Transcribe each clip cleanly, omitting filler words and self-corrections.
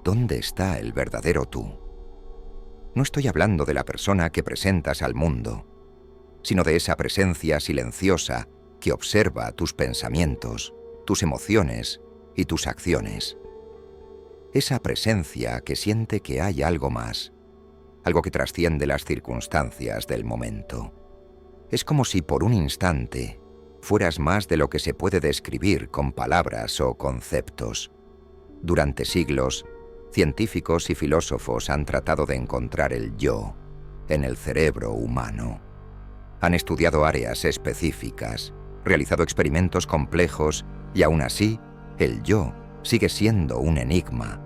¿Dónde está el verdadero tú? No estoy hablando de la persona que presentas al mundo, sino de esa presencia silenciosa que observa tus pensamientos, tus emociones y tus acciones. Esa presencia que siente que hay algo más, algo que trasciende las circunstancias del momento. Es como si por un instante fueras más de lo que se puede describir con palabras o conceptos. Durante siglos, científicos y filósofos han tratado de encontrar el yo en el cerebro humano. Han estudiado áreas específicas, realizado experimentos complejos y aún así, el yo sigue siendo un enigma.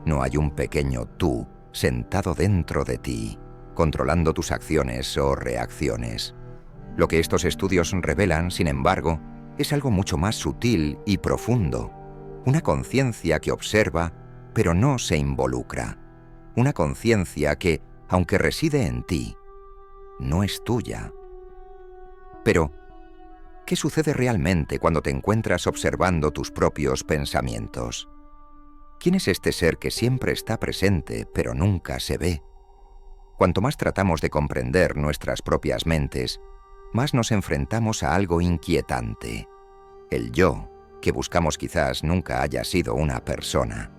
No hay un pequeño tú sentado dentro de ti, controlando tus acciones o reacciones. Lo que estos estudios revelan, sin embargo, es algo mucho más sutil y profundo. Una conciencia que observa, pero no se involucra. Una conciencia que, aunque reside en ti, no es tuya. Pero, ¿qué sucede realmente cuando te encuentras observando tus propios pensamientos? ¿Quién es este ser que siempre está presente, pero nunca se ve? Cuanto más tratamos de comprender nuestras propias mentes, más nos enfrentamos a algo inquietante. El yo, que buscamos quizás nunca haya sido una persona.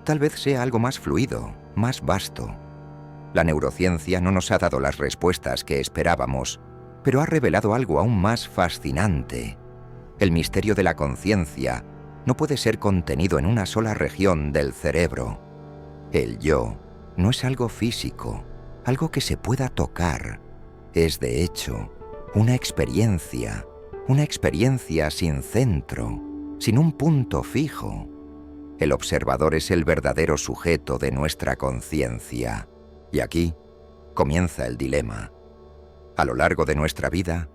Tal vez sea algo más fluido, más vasto. La neurociencia no nos ha dado las respuestas que esperábamos, pero ha revelado algo aún más fascinante. El misterio de la conciencia no puede ser contenido en una sola región del cerebro. El yo no es algo físico, algo que se pueda tocar. Es, de hecho, una experiencia sin centro, sin un punto fijo. El observador es el verdadero sujeto de nuestra conciencia. Y aquí comienza el dilema. A lo largo de nuestra vida,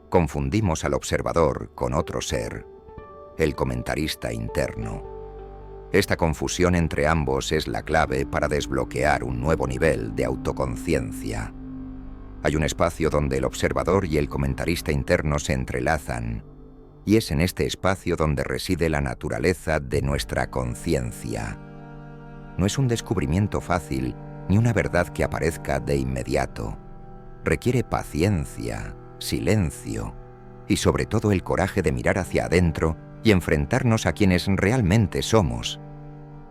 confundimos al observador con otro ser, el comentarista interno. Esta confusión entre ambos es la clave para desbloquear un nuevo nivel de autoconciencia. Hay un espacio donde el observador y el comentarista interno se entrelazan, y es en este espacio donde reside la naturaleza de nuestra conciencia. No es un descubrimiento fácil ni una verdad que aparezca de inmediato. Requiere paciencia, silencio y sobre todo el coraje de mirar hacia adentro y enfrentarnos a quienes realmente somos.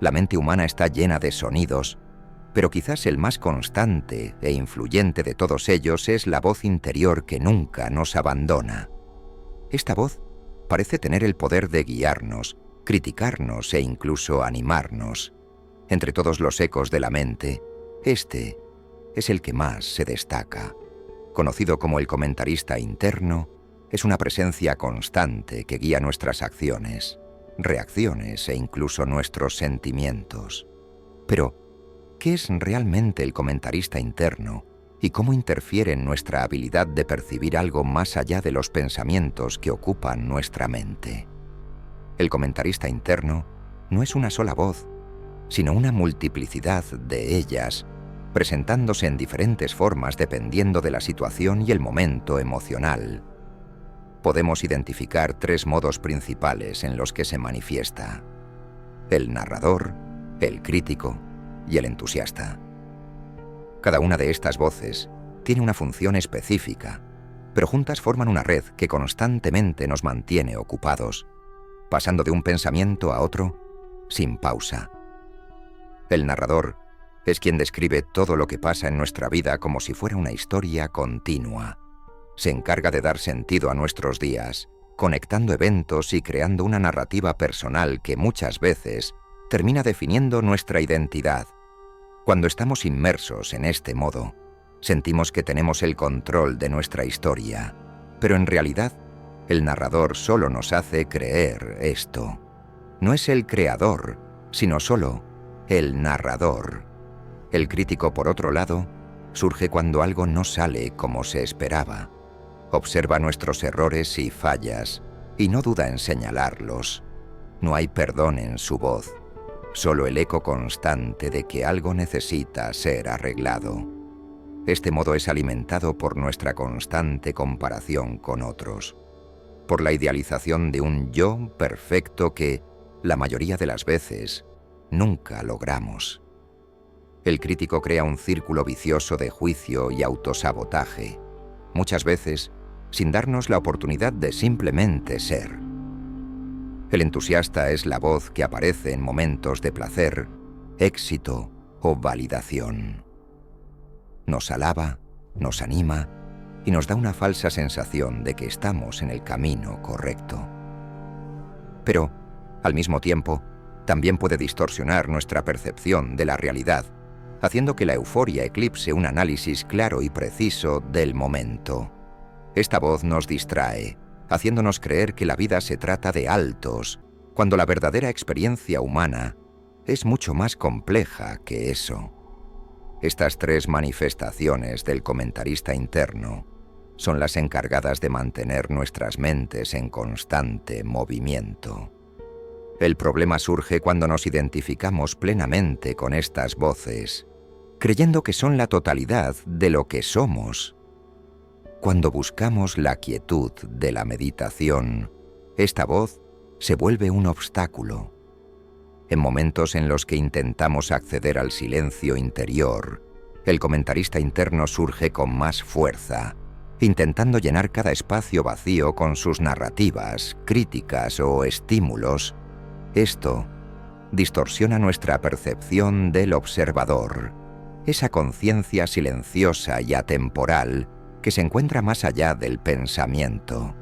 La mente humana está llena de sonidos, pero quizás el más constante e influyente de todos ellos es la voz interior que nunca nos abandona. Esta voz parece tener el poder de guiarnos, criticarnos e incluso animarnos. Entre todos los ecos de la mente, este es el que más se destaca. Conocido como el comentarista interno, es una presencia constante que guía nuestras acciones, reacciones e incluso nuestros sentimientos. Pero, ¿qué es realmente el comentarista interno y cómo interfiere en nuestra habilidad de percibir algo más allá de los pensamientos que ocupan nuestra mente? El comentarista interno no es una sola voz, sino una multiplicidad de ellas, presentándose en diferentes formas dependiendo de la situación y el momento emocional. Podemos identificar tres modos principales en los que se manifiesta: el narrador, el crítico y el entusiasta. Cada una de estas voces tiene una función específica, pero juntas forman una red que constantemente nos mantiene ocupados, pasando de un pensamiento a otro sin pausa. El narrador es quien describe todo lo que pasa en nuestra vida como si fuera una historia continua. Se encarga de dar sentido a nuestros días, conectando eventos y creando una narrativa personal que muchas veces termina definiendo nuestra identidad. Cuando estamos inmersos en este modo, sentimos que tenemos el control de nuestra historia, pero en realidad, el narrador solo nos hace creer esto. No es el creador, sino solo el narrador. El crítico, por otro lado, surge cuando algo no sale como se esperaba. Observa nuestros errores y fallas, y no duda en señalarlos. No hay perdón en su voz, solo el eco constante de que algo necesita ser arreglado. Este modo es alimentado por nuestra constante comparación con otros, por la idealización de un yo perfecto que, la mayoría de las veces, nunca logramos. El crítico crea un círculo vicioso de juicio y autosabotaje, muchas veces sin darnos la oportunidad de simplemente ser. El entusiasta es la voz que aparece en momentos de placer, éxito o validación. Nos alaba, nos anima y nos da una falsa sensación de que estamos en el camino correcto. Pero, al mismo tiempo, también puede distorsionar nuestra percepción de la realidad, haciendo que la euforia eclipse un análisis claro y preciso del momento. Esta voz nos distrae, haciéndonos creer que la vida se trata de altos, cuando la verdadera experiencia humana es mucho más compleja que eso. Estas tres manifestaciones del comentarista interno son las encargadas de mantener nuestras mentes en constante movimiento. El problema surge cuando nos identificamos plenamente con estas voces, creyendo que son la totalidad de lo que somos. Cuando buscamos la quietud de la meditación, esta voz se vuelve un obstáculo. En momentos en los que intentamos acceder al silencio interior, el comentarista interno surge con más fuerza, intentando llenar cada espacio vacío con sus narrativas, críticas o estímulos. Esto distorsiona nuestra percepción del observador, esa conciencia silenciosa y atemporal que se encuentra más allá del pensamiento.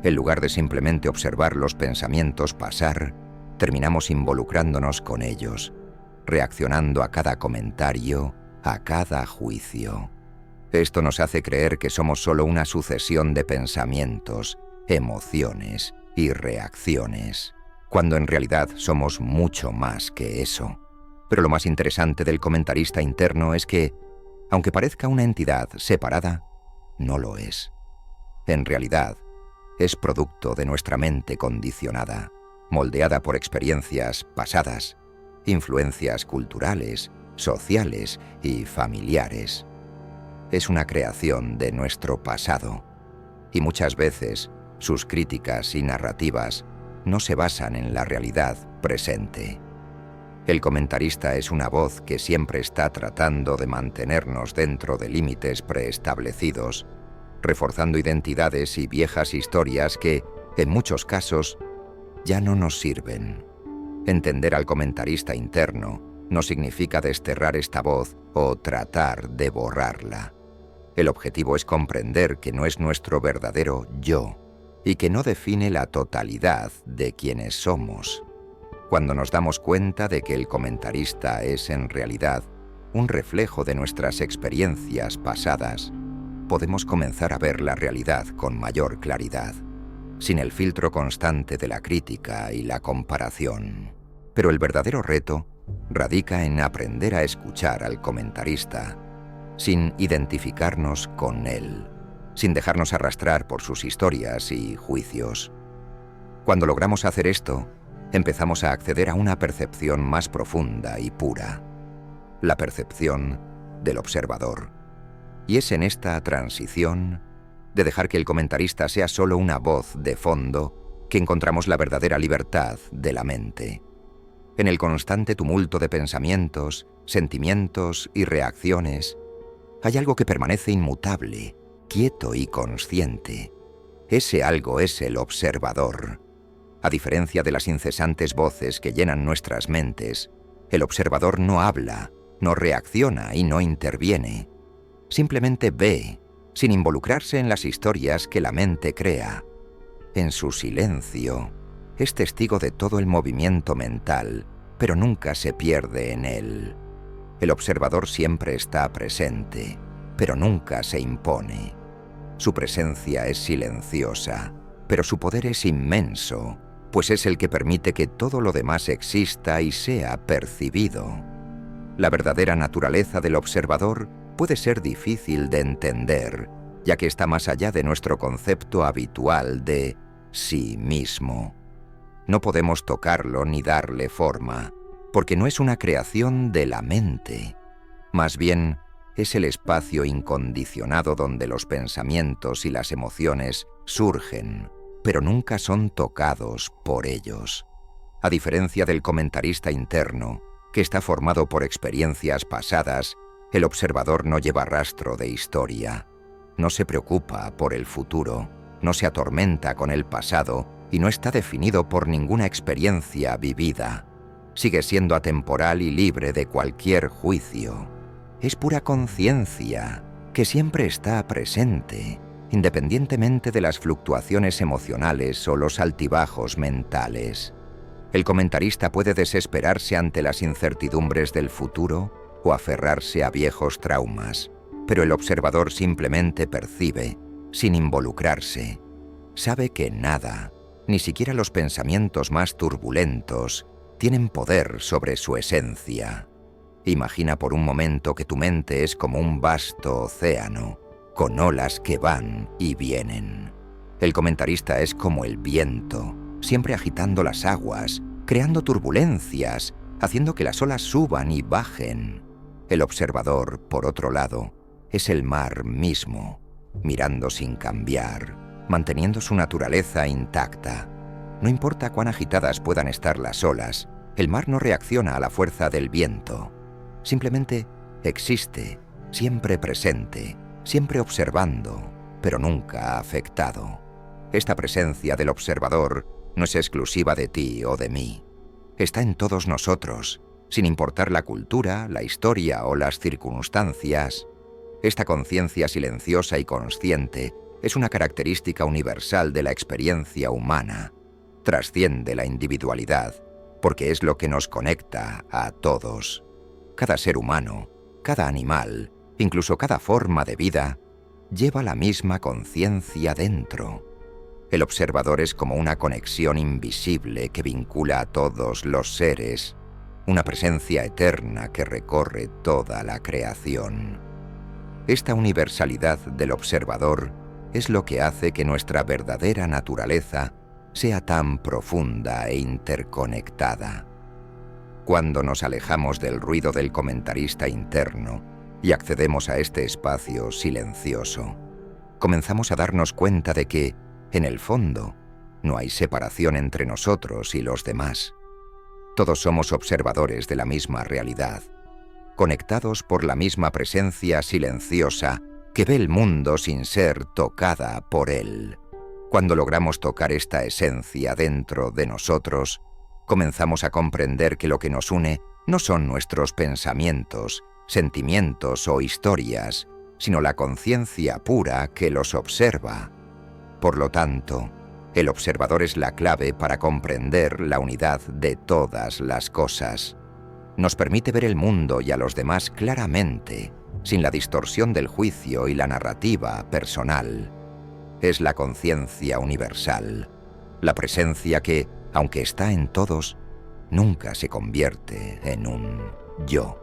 En lugar de simplemente observar los pensamientos pasar, terminamos involucrándonos con ellos, reaccionando a cada comentario, a cada juicio. Esto nos hace creer que somos solo una sucesión de pensamientos, emociones y reacciones, cuando en realidad somos mucho más que eso. Pero lo más interesante del comentarista interno es que, aunque parezca una entidad separada, no lo es. En realidad, es producto de nuestra mente condicionada, moldeada por experiencias pasadas, influencias culturales, sociales y familiares. Es una creación de nuestro pasado, y muchas veces sus críticas y narrativas no se basan en la realidad presente. El comentarista es una voz que siempre está tratando de mantenernos dentro de límites preestablecidos, reforzando identidades y viejas historias que, en muchos casos, ya no nos sirven. Entender al comentarista interno no significa desterrar esta voz o tratar de borrarla. El objetivo es comprender que no es nuestro verdadero yo y que no define la totalidad de quienes somos. Cuando nos damos cuenta de que el comentarista es en realidad un reflejo de nuestras experiencias pasadas, podemos comenzar a ver la realidad con mayor claridad, sin el filtro constante de la crítica y la comparación. Pero el verdadero reto radica en aprender a escuchar al comentarista, sin identificarnos con él, sin dejarnos arrastrar por sus historias y juicios. Cuando logramos hacer esto, empezamos a acceder a una percepción más profunda y pura, la percepción del observador. Y es en esta transición de dejar que el comentarista sea solo una voz de fondo que encontramos la verdadera libertad de la mente. En el constante tumulto de pensamientos, sentimientos y reacciones, hay algo que permanece inmutable, quieto y consciente. Ese algo es el observador. A diferencia de las incesantes voces que llenan nuestras mentes, el observador no habla, no reacciona y no interviene. Simplemente ve, sin involucrarse en las historias que la mente crea. En su silencio, es testigo de todo el movimiento mental, pero nunca se pierde en él. El observador siempre está presente, pero nunca se impone. Su presencia es silenciosa, pero su poder es inmenso, pues es el que permite que todo lo demás exista y sea percibido. La verdadera naturaleza del observador puede ser difícil de entender, ya que está más allá de nuestro concepto habitual de sí mismo. No podemos tocarlo ni darle forma, porque no es una creación de la mente. Más bien, es el espacio incondicionado donde los pensamientos y las emociones surgen, pero nunca son tocados por ellos. A diferencia del comentarista interno, que está formado por experiencias pasadas, el observador no lleva rastro de historia. No se preocupa por el futuro, no se atormenta con el pasado y no está definido por ninguna experiencia vivida. Sigue siendo atemporal y libre de cualquier juicio. Es pura conciencia, que siempre está presente, independientemente de las fluctuaciones emocionales o los altibajos mentales. El comentarista puede desesperarse ante las incertidumbres del futuro o aferrarse a viejos traumas, pero el observador simplemente percibe, sin involucrarse. Sabe que nada, ni siquiera los pensamientos más turbulentos, tienen poder sobre su esencia. Imagina por un momento que tu mente es como un vasto océano, con olas que van y vienen. El comentarista es como el viento, siempre agitando las aguas, creando turbulencias, haciendo que las olas suban y bajen. El observador, por otro lado, es el mar mismo, mirando sin cambiar, manteniendo su naturaleza intacta. No importa cuán agitadas puedan estar las olas, el mar no reacciona a la fuerza del viento. Simplemente existe, siempre presente, siempre observando, pero nunca afectado. Esta presencia del observador no es exclusiva de ti o de mí. Está en todos nosotros, sin importar la cultura, la historia o las circunstancias. Esta conciencia silenciosa y consciente es una característica universal de la experiencia humana. Trasciende la individualidad, porque es lo que nos conecta a todos. Cada ser humano, cada animal, incluso cada forma de vida, lleva la misma conciencia dentro. El observador es como una conexión invisible que vincula a todos los seres, una presencia eterna que recorre toda la creación. Esta universalidad del observador es lo que hace que nuestra verdadera naturaleza sea tan profunda e interconectada. Cuando nos alejamos del ruido del comentarista interno y accedemos a este espacio silencioso, comenzamos a darnos cuenta de que, en el fondo, no hay separación entre nosotros y los demás. Todos somos observadores de la misma realidad, conectados por la misma presencia silenciosa que ve el mundo sin ser tocada por él. Cuando logramos tocar esta esencia dentro de nosotros, comenzamos a comprender que lo que nos une no son nuestros pensamientos, sentimientos o historias, sino la conciencia pura que los observa. Por lo tanto, el observador es la clave para comprender la unidad de todas las cosas. Nos permite ver el mundo y a los demás claramente, sin la distorsión del juicio y la narrativa personal. Es la conciencia universal, la presencia que, aunque está en todos, nunca se convierte en un yo.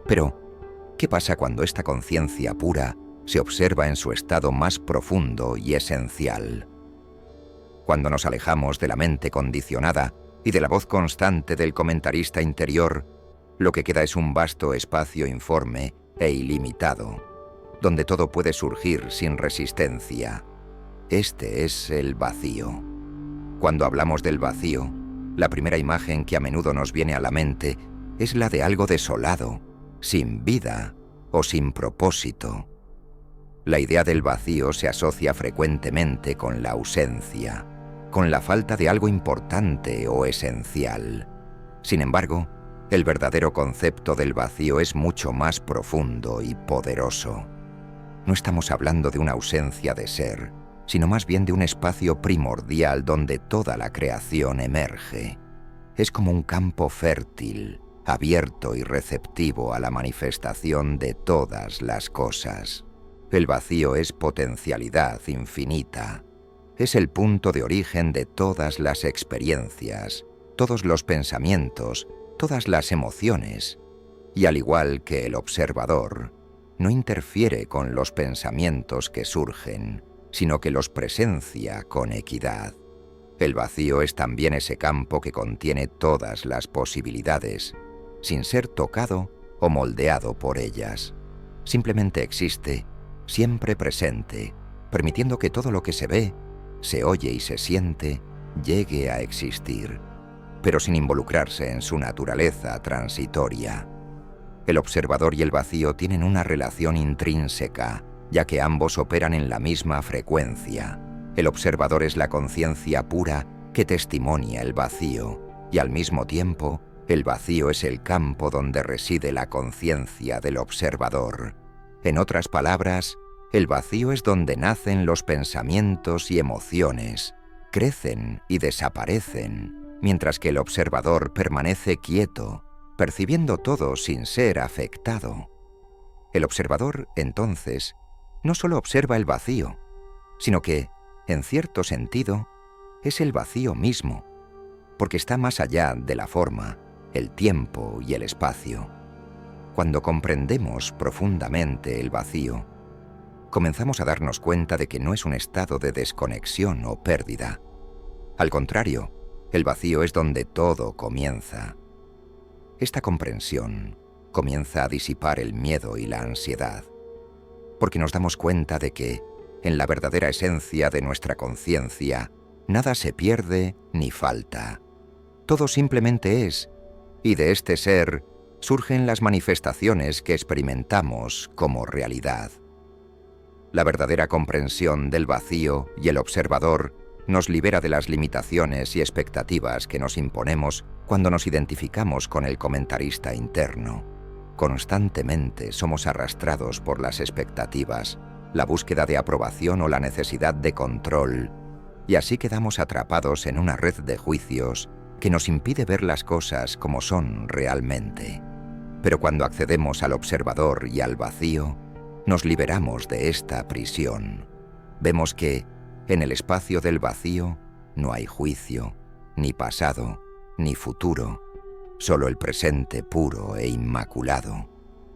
Pero, ¿qué pasa cuando esta conciencia pura se observa en su estado más profundo y esencial? Cuando nos alejamos de la mente condicionada y de la voz constante del comentarista interior, lo que queda es un vasto espacio informe e ilimitado, donde todo puede surgir sin resistencia. Este es el vacío. Cuando hablamos del vacío, la primera imagen que a menudo nos viene a la mente es la de algo desolado, sin vida o sin propósito. La idea del vacío se asocia frecuentemente con la ausencia, con la falta de algo importante o esencial. Sin embargo, el verdadero concepto del vacío es mucho más profundo y poderoso. No estamos hablando de una ausencia de ser, sino más bien de un espacio primordial donde toda la creación emerge. Es como un campo fértil, abierto y receptivo a la manifestación de todas las cosas. El vacío es potencialidad infinita. Es el punto de origen de todas las experiencias, todos los pensamientos, todas las emociones. Y al igual que el observador, no interfiere con los pensamientos que surgen, sino que los presencia con equidad. El vacío es también ese campo que contiene todas las posibilidades, sin ser tocado o moldeado por ellas. Simplemente existe, siempre presente, permitiendo que todo lo que se ve, se oye y se siente, llegue a existir. pero sin involucrarse en su naturaleza transitoria. El observador y el vacío tienen una relación intrínseca, ya que ambos operan en la misma frecuencia. El observador es la conciencia pura que testimonia el vacío, y al mismo tiempo, el vacío es el campo donde reside la conciencia del observador. En otras palabras, el vacío es donde nacen los pensamientos y emociones, crecen y desaparecen, mientras que el observador permanece quieto, percibiendo todo sin ser afectado. El observador, entonces, no solo observa el vacío, sino que, en cierto sentido, es el vacío mismo, porque está más allá de la forma, el tiempo y el espacio. Cuando comprendemos profundamente el vacío, comenzamos a darnos cuenta de que no es un estado de desconexión o pérdida. Al contrario, el vacío es donde todo comienza. Esta comprensión comienza a disipar el miedo y la ansiedad, porque nos damos cuenta de que, en la verdadera esencia de nuestra conciencia, nada se pierde ni falta. Todo simplemente es, y de este ser surgen las manifestaciones que experimentamos como realidad. La verdadera comprensión del vacío y el observador nos libera de las limitaciones y expectativas que nos imponemos cuando nos identificamos con el comentarista interno. Constantemente somos arrastrados por las expectativas, la búsqueda de aprobación o la necesidad de control, y así quedamos atrapados en una red de juicios que nos impide ver las cosas como son realmente. Pero cuando accedemos al observador y al vacío, nos liberamos de esta prisión. Vemos que, en el espacio del vacío, no hay juicio, ni pasado, ni futuro, solo el presente puro e inmaculado.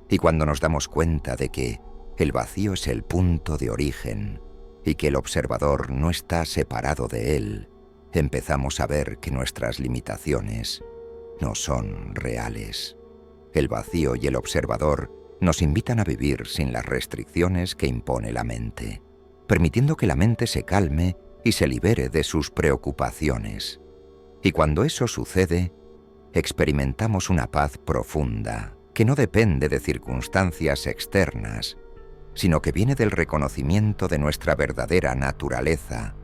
Y cuando nos damos cuenta de que el vacío es el punto de origen y que el observador no está separado de él, empezamos a ver que nuestras limitaciones no son reales. El vacío y el observador nos invitan a vivir sin las restricciones que impone la mente, permitiendo que la mente se calme y se libere de sus preocupaciones. Y cuando eso sucede, experimentamos una paz profunda que no depende de circunstancias externas, sino que viene del reconocimiento de nuestra verdadera naturaleza,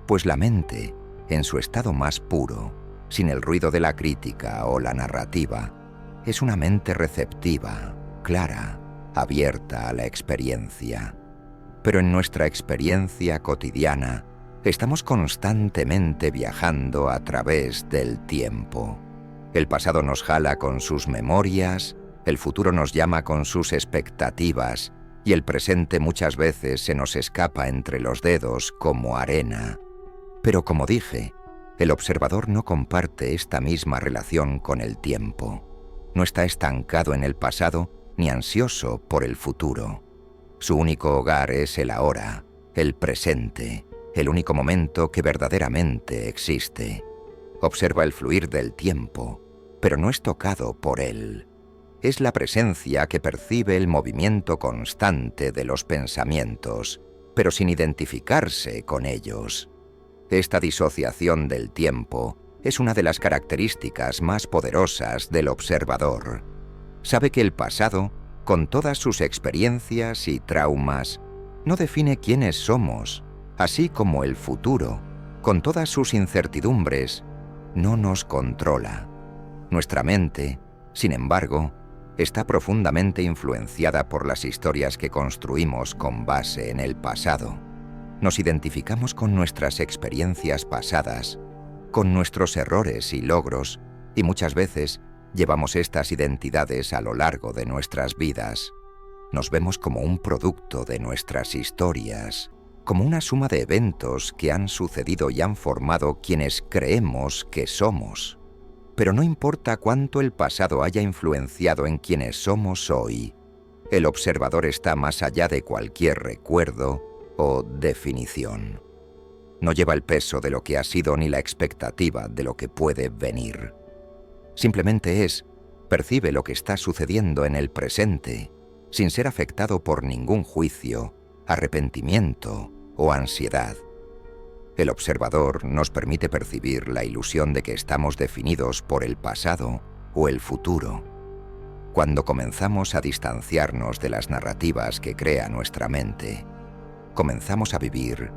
pues la mente, en su estado más puro, sin el ruido de la crítica o la narrativa, es una mente receptiva, clara, abierta a la experiencia. Pero en nuestra experiencia cotidiana, estamos constantemente viajando a través del tiempo. El pasado nos jala con sus memorias, el futuro nos llama con sus expectativas, y el presente muchas veces se nos escapa entre los dedos como arena. Pero como dije, el observador no comparte esta misma relación con el tiempo. No está estancado en el pasado ni ansioso por el futuro. Su único hogar es el ahora, el presente, el único momento que verdaderamente existe. Observa el fluir del tiempo, pero no es tocado por él. Es la presencia que percibe el movimiento constante de los pensamientos, pero sin identificarse con ellos. Esta disociación del tiempo es una de las características más poderosas del observador. Sabe que el pasado, con todas sus experiencias y traumas, no define quiénes somos, así como el futuro, con todas sus incertidumbres, no nos controla. Nuestra mente, sin embargo, está profundamente influenciada por las historias que construimos con base en el pasado. Nos identificamos con nuestras experiencias pasadas, con nuestros errores y logros, y muchas veces llevamos estas identidades a lo largo de nuestras vidas. Nos vemos como un producto de nuestras historias, como una suma de eventos que han sucedido y han formado quienes creemos que somos. Pero no importa cuánto el pasado haya influenciado en quienes somos hoy, el observador está más allá de cualquier recuerdo o definición. No lleva el peso de lo que ha sido ni la expectativa de lo que puede venir. Simplemente percibe lo que está sucediendo en el presente, sin ser afectado por ningún juicio, arrepentimiento o ansiedad. El observador nos permite percibir la ilusión de que estamos definidos por el pasado o el futuro. Cuando comenzamos a distanciarnos de las narrativas que crea nuestra mente, comenzamos a vivir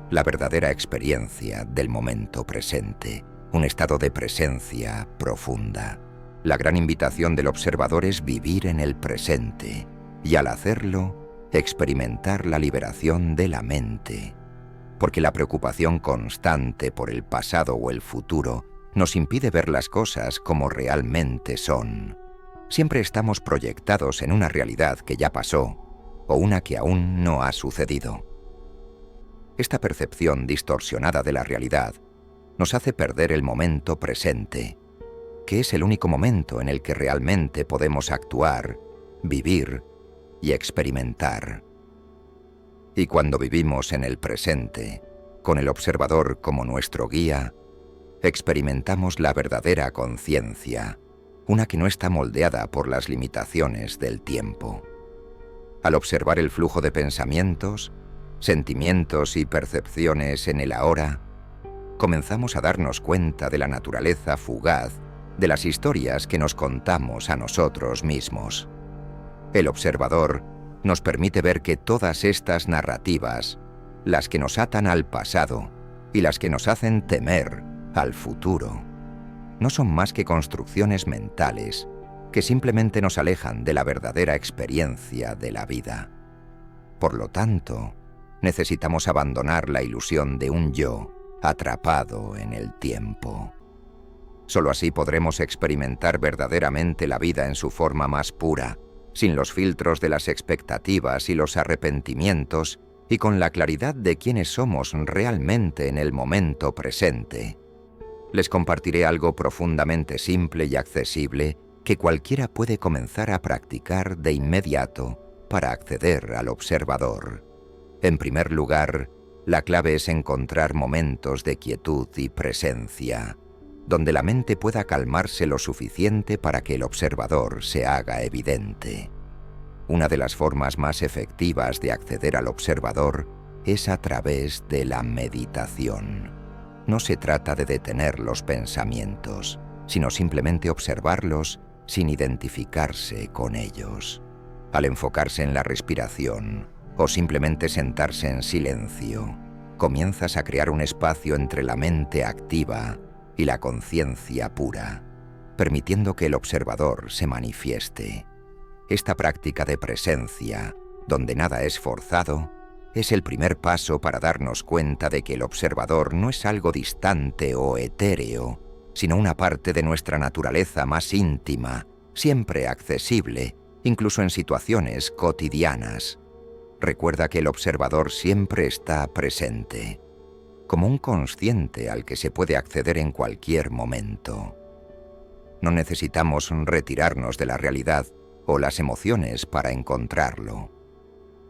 la verdadera experiencia del momento presente, un estado de presencia profunda. La gran invitación del observador es vivir en el presente y, al hacerlo, experimentar la liberación de la mente, porque la preocupación constante por el pasado o el futuro nos impide ver las cosas como realmente son. Siempre estamos proyectados en una realidad que ya pasó o una que aún no ha sucedido. Esta percepción distorsionada de la realidad nos hace perder el momento presente, que es el único momento en el que realmente podemos actuar, vivir y experimentar. Y cuando vivimos en el presente, con el observador como nuestro guía, experimentamos la verdadera conciencia, una que no está moldeada por las limitaciones del tiempo. Al observar el flujo de pensamientos, sentimientos y percepciones en el ahora, comenzamos a darnos cuenta de la naturaleza fugaz de las historias que nos contamos a nosotros mismos. El observador nos permite ver que todas estas narrativas, las que nos atan al pasado y las que nos hacen temer al futuro, no son más que construcciones mentales que simplemente nos alejan de la verdadera experiencia de la vida. Por lo tanto, necesitamos abandonar la ilusión de un yo atrapado en el tiempo. Solo así podremos experimentar verdaderamente la vida en su forma más pura, sin los filtros de las expectativas y los arrepentimientos, y con la claridad de quiénes somos realmente en el momento presente. Les compartiré algo profundamente simple y accesible que cualquiera puede comenzar a practicar de inmediato para acceder al observador. En primer lugar, la clave es encontrar momentos de quietud y presencia, donde la mente pueda calmarse lo suficiente para que el observador se haga evidente. Una de las formas más efectivas de acceder al observador es a través de la meditación. No se trata de detener los pensamientos, sino simplemente observarlos sin identificarse con ellos. Al enfocarse en la respiración o simplemente sentarse en silencio, comienzas a crear un espacio entre la mente activa y la conciencia pura, permitiendo que el observador se manifieste. Esta práctica de presencia, donde nada es forzado, es el primer paso para darnos cuenta de que el observador no es algo distante o etéreo, sino una parte de nuestra naturaleza más íntima, siempre accesible, incluso en situaciones cotidianas. Recuerda que el observador siempre está presente, como un consciente al que se puede acceder en cualquier momento. No necesitamos retirarnos de la realidad o las emociones para encontrarlo.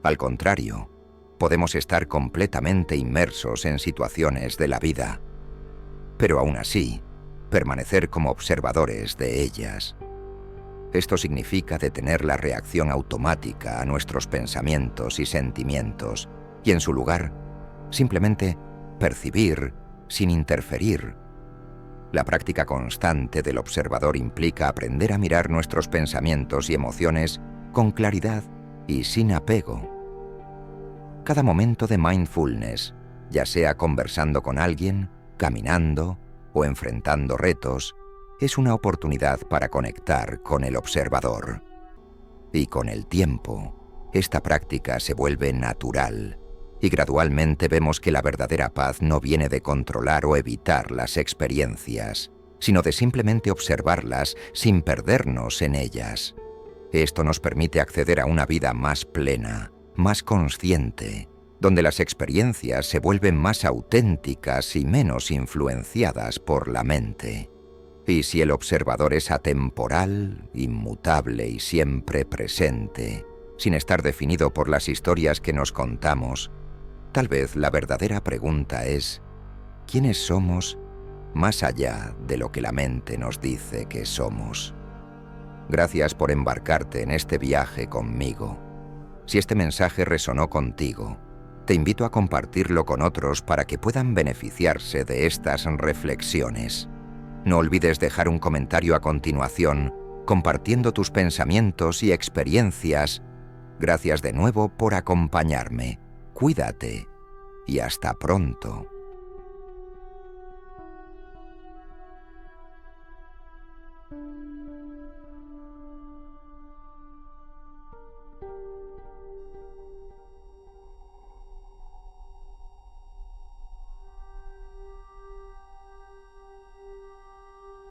Al contrario, podemos estar completamente inmersos en situaciones de la vida, pero aún así, permanecer como observadores de ellas. Esto significa detener la reacción automática a nuestros pensamientos y sentimientos, y en su lugar, simplemente percibir sin interferir. La práctica constante del observador implica aprender a mirar nuestros pensamientos y emociones con claridad y sin apego. Cada momento de mindfulness, ya sea conversando con alguien, caminando o enfrentando retos, es una oportunidad para conectar con el observador. Y con el tiempo, esta práctica se vuelve natural, y gradualmente vemos que la verdadera paz no viene de controlar o evitar las experiencias, sino de simplemente observarlas sin perdernos en ellas. Esto nos permite acceder a una vida más plena, más consciente, donde las experiencias se vuelven más auténticas y menos influenciadas por la mente. Y si el observador es atemporal, inmutable y siempre presente, sin estar definido por las historias que nos contamos, tal vez la verdadera pregunta es: ¿quiénes somos más allá de lo que la mente nos dice que somos? Gracias por embarcarte en este viaje conmigo. Si este mensaje resonó contigo, Te invito a compartirlo con otros para que puedan beneficiarse de estas reflexiones. No olvides dejar un comentario a continuación, compartiendo tus pensamientos y experiencias. Gracias de nuevo por acompañarme. Cuídate y hasta pronto.